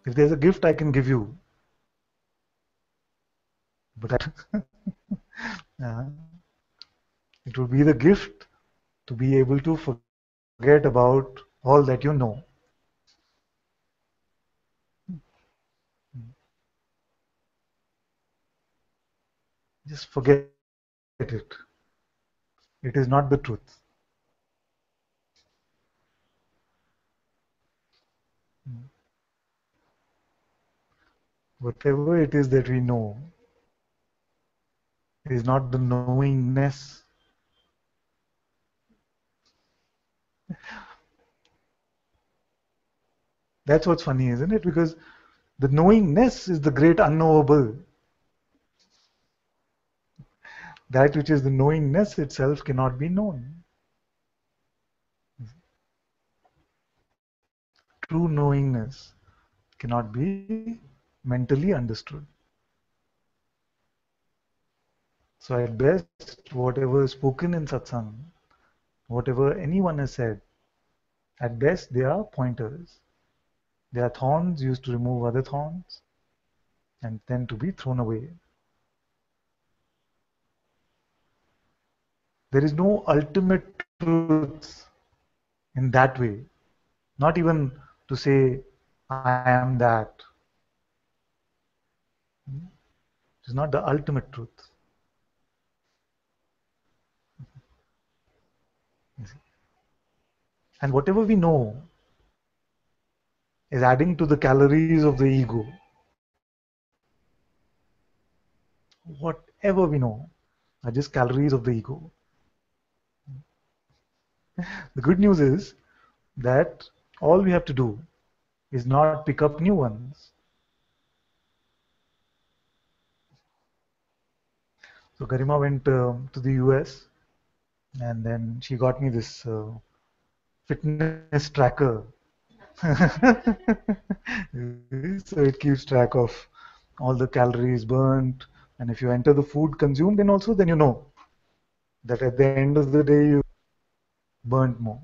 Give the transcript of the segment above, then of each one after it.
If there's a gift I can give you, but uh, it would be the gift to be able to forget about all that you know. Just forget it. It is not the truth. Whatever it is that we know is not the knowingness. That's what's funny, isn't it? Because the knowingness is the great unknowable. That which is the knowingness itself cannot be known. True knowingness cannot be mentally understood. So at best, whatever is spoken in satsang, whatever anyone has said, at best they are pointers. They are thorns used to remove other thorns and then to be thrown away. There is no ultimate truth in that way. Not even to say, I am that. It is not the ultimate truth. And whatever we know is adding to the calories of the ego. Whatever we know are just calories of the ego. The good news is that all we have to do is not pick up new ones. So Garima went to the US and then she got me this fitness tracker. So it keeps track of all the calories burnt, and if you enter the food consumed, then you know that at the end of the day you burnt more.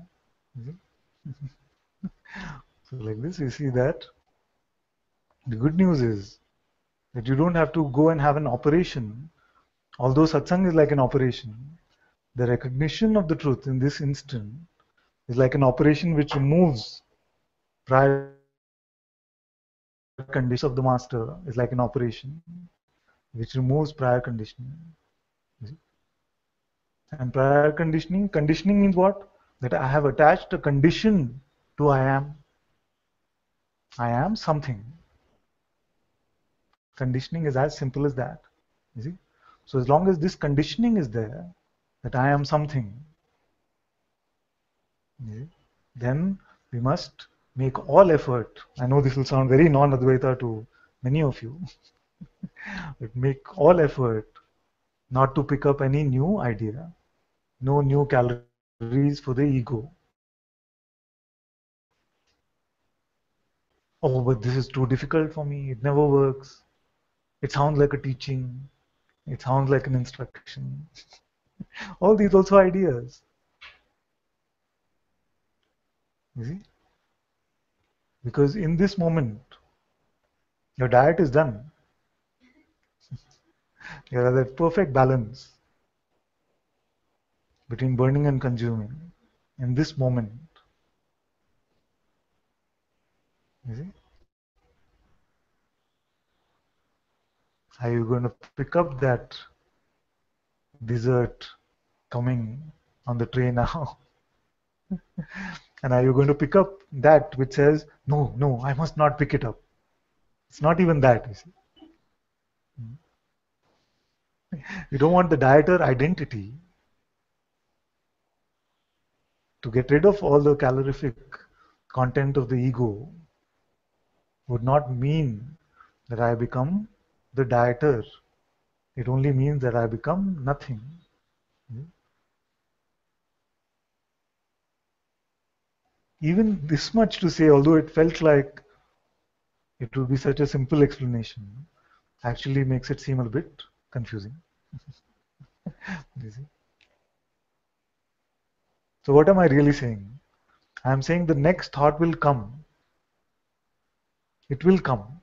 So like this, you see that the good news is that you don't have to go and have an operation. Although satsang is like an operation, the recognition of the truth in this instant is like an operation which removes prior conditions of the master, is like an operation which removes prior conditioning. And prior conditioning means what? That I have attached a condition to I am. I am something. Conditioning is as simple as that. You see? So as long as this conditioning is there, that I am something, then we must make all effort. I know this will sound very non-Advaita to many of you, but make all effort not to pick up any new idea, no new calories for the ego. Oh, but this is too difficult for me. It never works. It sounds like a teaching. It sounds like an instruction. All these also ideas. You see? Because in this moment, your diet is done. You're at that perfect balance between burning and consuming. In this moment, you see? Are you going to pick up that dessert coming on the tray now? And are you going to pick up that which says, no, no, I must not pick it up? It's not even that, you see. You don't want the dieter identity to get rid of all the calorific content of the ego would not mean that I become the dieter. It only means that I become nothing. Even this much to say, although it felt like it would be such a simple explanation, actually makes it seem a bit confusing. So what am I really saying? I am saying the next thought will come It will come.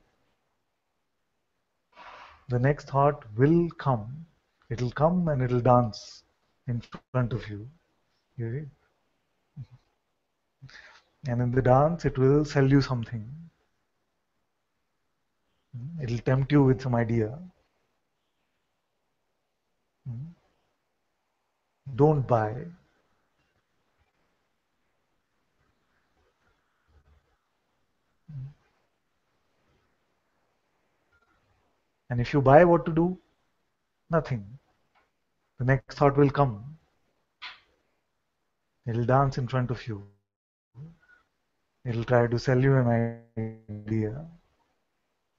The next thought will come. It'll come and it'll dance in front of you. You see? And in the dance, it will sell you something. It'll tempt you with some idea. Don't buy. And if you buy, what to do? Nothing. The next thought will come. It'll dance in front of you. It'll try to sell you an idea.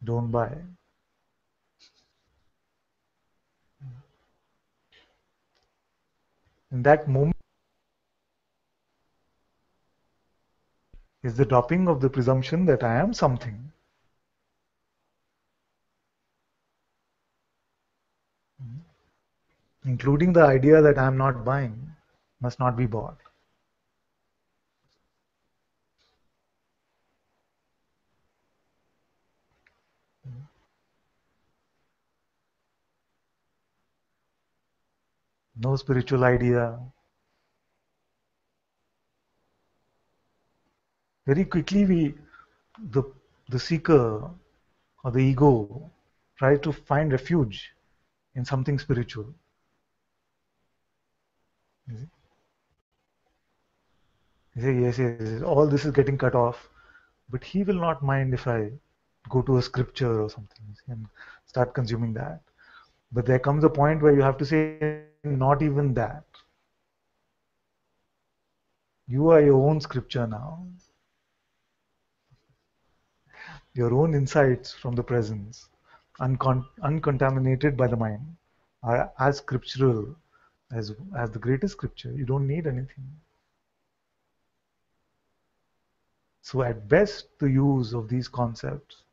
Don't buy. In that moment is the dropping of the presumption that I am something. Including the idea that I am not buying, must not be bought. No spiritual idea. Very quickly the the seeker or the ego tries to find refuge in something spiritual. He says, yes, yes, yes, all this is getting cut off, but he will not mind if I go to a scripture or something and start consuming that. But there comes a point where you have to say, not even that. You are your own scripture now. Your own insights from the presence, uncontaminated by the mind, are as scriptural as the greatest scripture. You don't need anything. So at best, the use of these concepts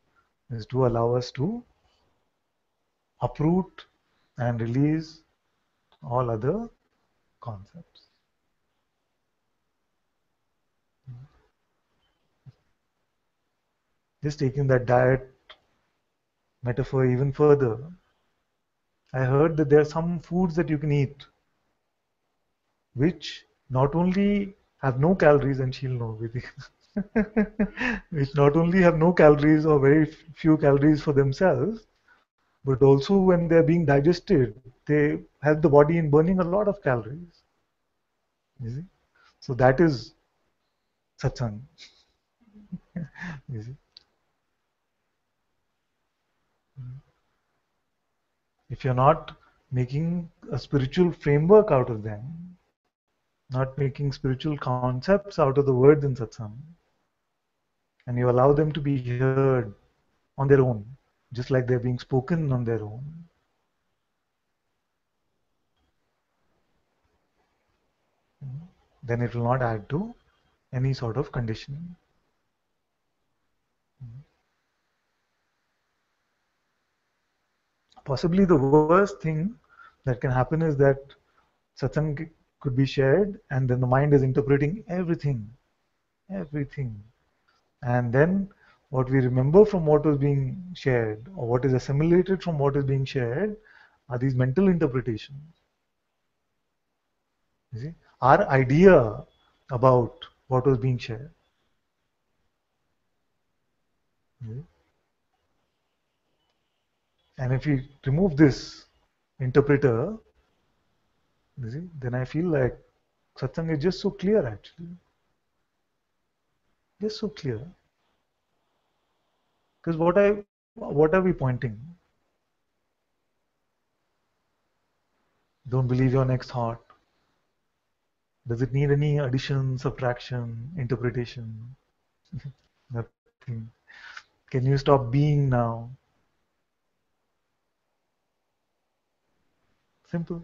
is to allow us to uproot and release all other concepts. Just taking that diet metaphor even further, I heard that there are some foods that you can eat which not only have no calories, and she'll know with which not only have no calories or very few calories for themselves, but also when they're being digested, they help the body in burning a lot of calories. You see? So that is satsang. You see? If you're not making a spiritual framework out of them, not making spiritual concepts out of the words in satsang, and you allow them to be heard on their own, just like they're being spoken on their own, then it will not add to any sort of conditioning. Possibly the worst thing that can happen is that satsang could be shared and then the mind is interpreting everything. And then what we remember from what was being shared or what is assimilated from what is being shared are these mental interpretations. You see, our idea about what was being shared. You see? And if we remove this interpreter, you see, then I feel like satsang is just so clear actually. Just so clear. Because what are we pointing? Don't believe your next thought. Does it need any addition, subtraction, interpretation? Nothing. Can you stop being now? Simple.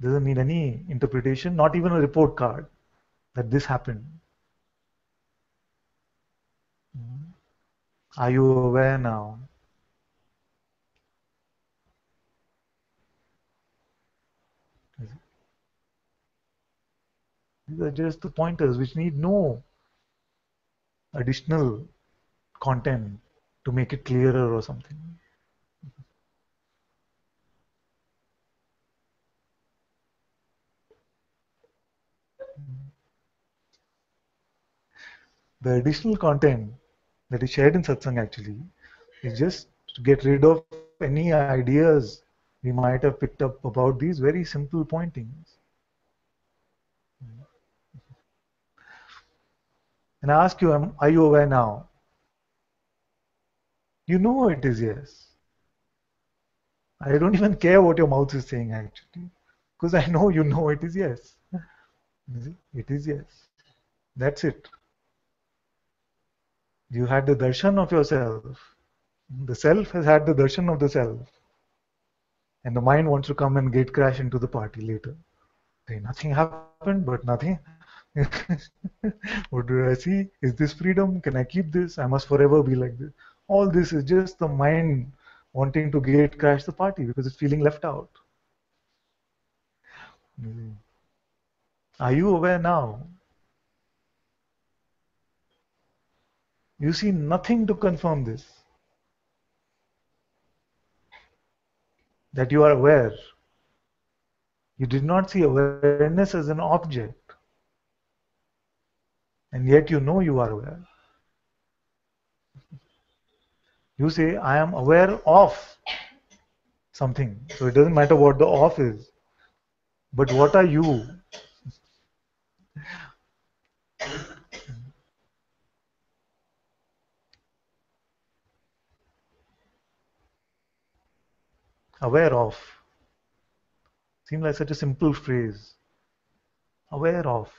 Doesn't need any interpretation, not even a report card that this happened. Are you aware now? These are just the pointers which need no additional. content to make it clearer or something. The additional content that is shared in satsang actually is just to get rid of any ideas we might have picked up about these very simple pointings. And I ask you, are you aware now? You know it is yes. I don't even care what your mouth is saying actually, because I know you know it is yes. It is yes. That's it. You had the darshan of yourself. The self has had the darshan of the self. And the mind wants to come and gate crash into the party later. Say, nothing happened, but nothing. What do I see? Is this freedom? Can I keep this? I must forever be like this. All this is just the mind wanting to gate crash the party because it's feeling left out. Are you aware now? You see nothing to confirm this. That you are aware. You did not see awareness as an object. And yet you know you are aware. You say, I am aware of something. So it doesn't matter what the off is. But what are you? Aware of. Seems like such a simple phrase. Aware of.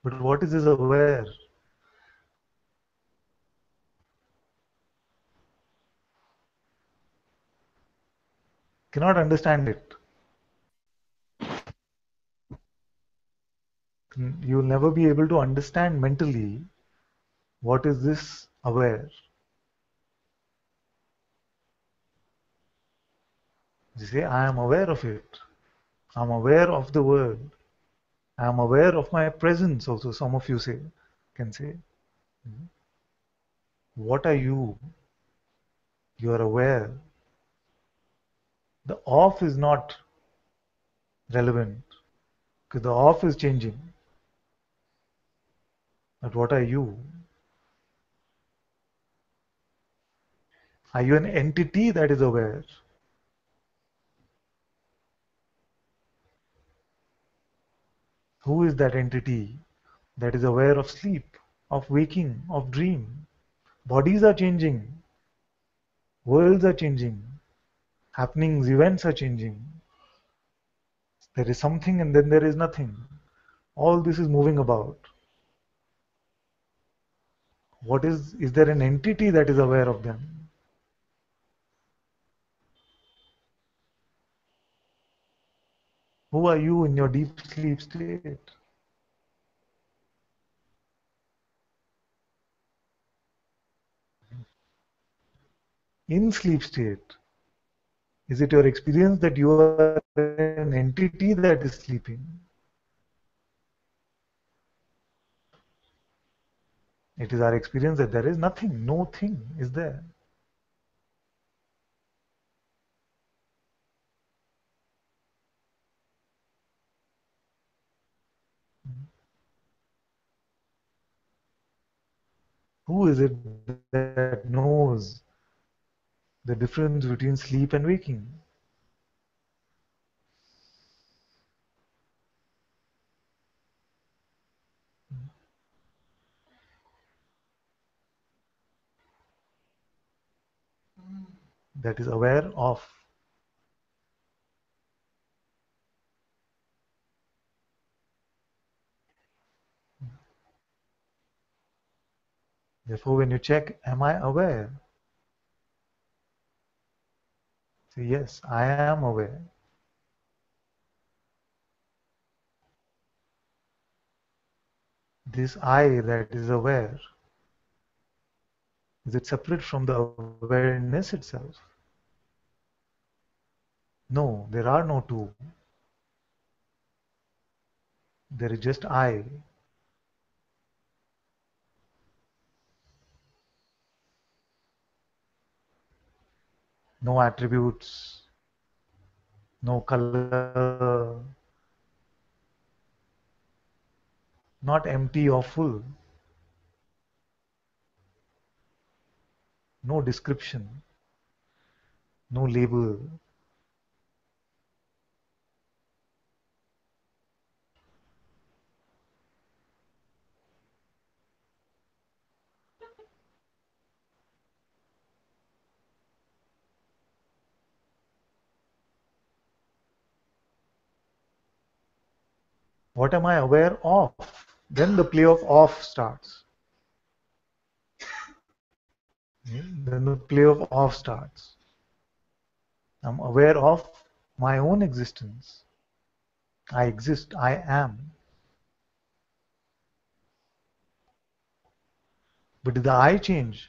But what is this aware? Cannot understand it. You will never be able to understand mentally what is this aware. You say, I am aware of it. I'm aware of the world. I'm aware of my presence also, some of you can say. What are you? You are aware. The off is not relevant because the off is changing. But what are you? Are you an entity that is aware? Who is that entity that is aware of sleep, of waking, of dream? Bodies are changing, worlds are changing, happenings, events are changing. There is something and then there is nothing. All this is moving about. What is there an entity that is aware of them? Who are you in your deep sleep state? In sleep state, is it your experience that you are an entity that is sleeping? It is our experience that there is nothing, no thing is there. Who is it that knows the difference between sleep and waking? That is aware of. Therefore, when you check, am I aware? Say, yes, I am aware. This I that is aware, is it separate from the awareness itself? No, there are no two. There is just I. no attributes, no color, not empty or full, no description, no label. What am I aware of? Then the play of off starts. Then the play of off starts. I'm aware of my own existence. I exist, I am. But did the I change?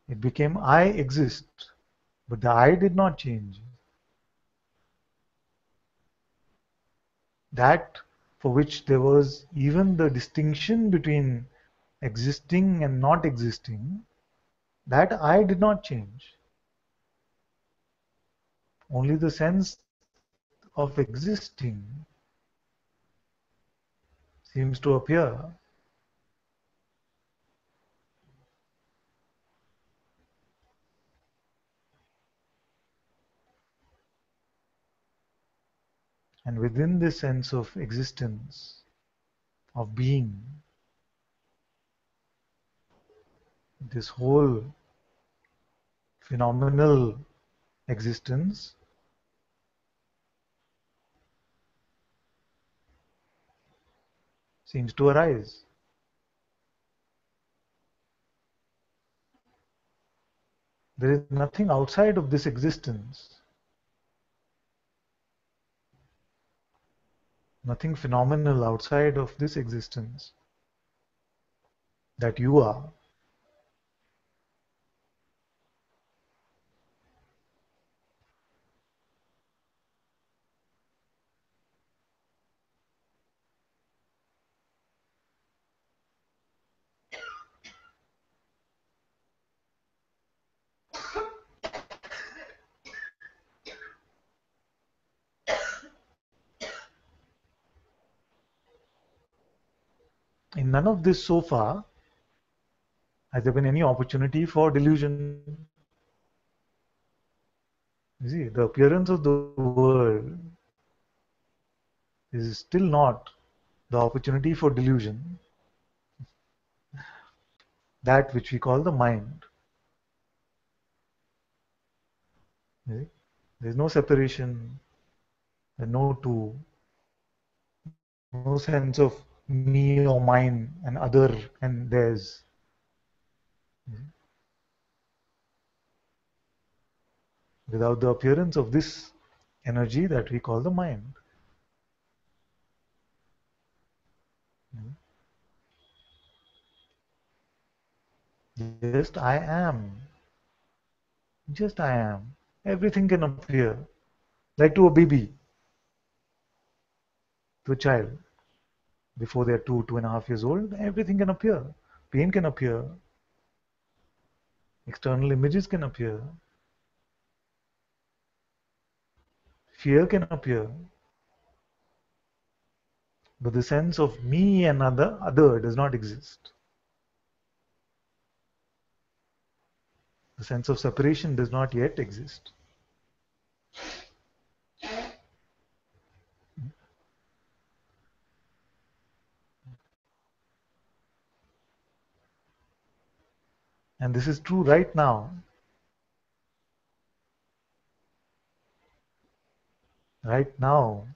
It became I exist, but the I did not change. That for which there was even the distinction between existing and not existing, that I did not change. Only the sense of existing seems to appear. And within this sense of existence, of being, this whole phenomenal existence seems to arise. There is nothing outside of this existence, nothing phenomenal outside of this existence that you are. In none of this so far has there been any opportunity for delusion. You see, the appearance of the world is still not the opportunity for delusion, that which we call the mind. You see? There is no separation, there is no two, no sense of me or mine and other and theirs. Without the appearance of this energy that we call the mind. Just I am. Just I am. Everything can appear. Like to a baby, to a child. Before they're 2.5 years old, everything can appear. Pain can appear. External images can appear. Fear can appear. But the sense of me and other does not exist. The sense of separation does not yet exist. And this is true right now. Right now,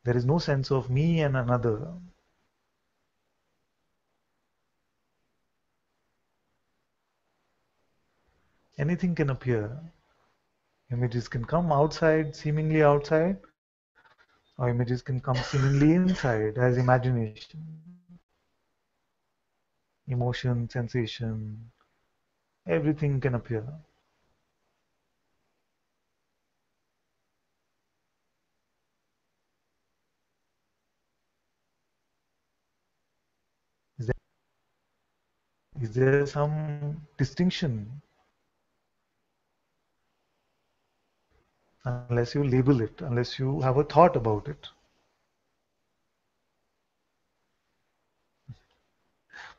there is no sense of me and another. Anything can appear. Images can come outside, seemingly outside, or images can come seemingly inside as imagination, emotion, sensation, everything can appear. Is there some distinction? Unless you label it, unless you have a thought about it.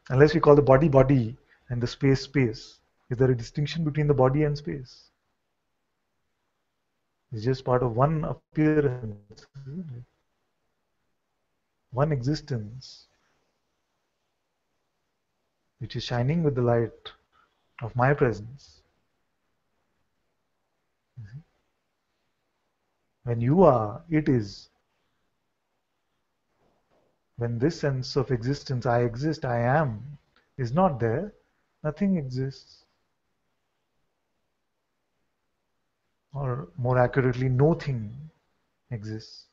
Unless we call the body body and the space space. Is there a distinction between the body and space? It's just part of one appearance, isn't it? One existence, which is shining with the light of my presence. When you are, it is. When this sense of existence, I exist, I am, is not there, nothing exists. Or more accurately, nothing exists.